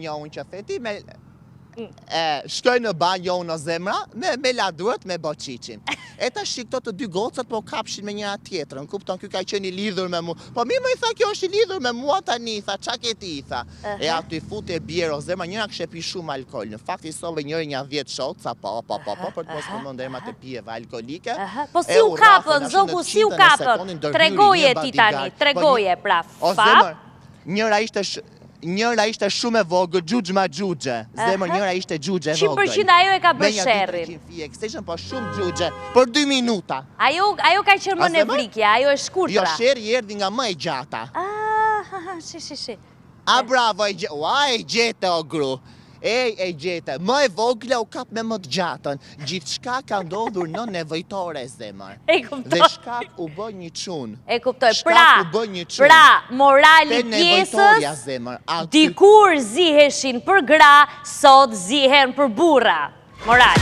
një unë që theti, shkoj në banjo unë në zemra, me ladruat, me boqicin. E ta shikto të dy gocat, po kapshin me njëra tjetërën, kupton, kjo ka qenë i lidhur me mu. Po mi më i tha, kjo është i lidhur me mua tani, i tha, qa keti, i tha. E aty fut e bjerë o zemra, njëra kështë e pi shumë alkohol. Në fakt i sove njëri një 10 shot, sa po, për të mos më ndërma të pijeve alkoholike. Po si u kapën, zogu, si u kapën? Tregoje ti tani, tregoje, pra, fap. Njëra ishte shumë e vogël, gjugj ma gjugje. Zemër, njëra ishte gjugje e vogël. 100% ajo e ka bërë sherrin. Kështëshën po shumë gjugje, për 2 minuta. Ajo ka qenë më në vrikja, ajo e shkurtra. Jo, sherri erdi nga më e gjata. Shi. A bravo, e gjete o gru. E gjete, më e vogla u kap me më të gjatën. Gjithë shka ka ndodhur në nevojtore, zemër. Dhe shkak u bë një qunë. E kuptoj, pra, morali pjesës, dikur ziheshin për gra, sot zihen për burra. Moral,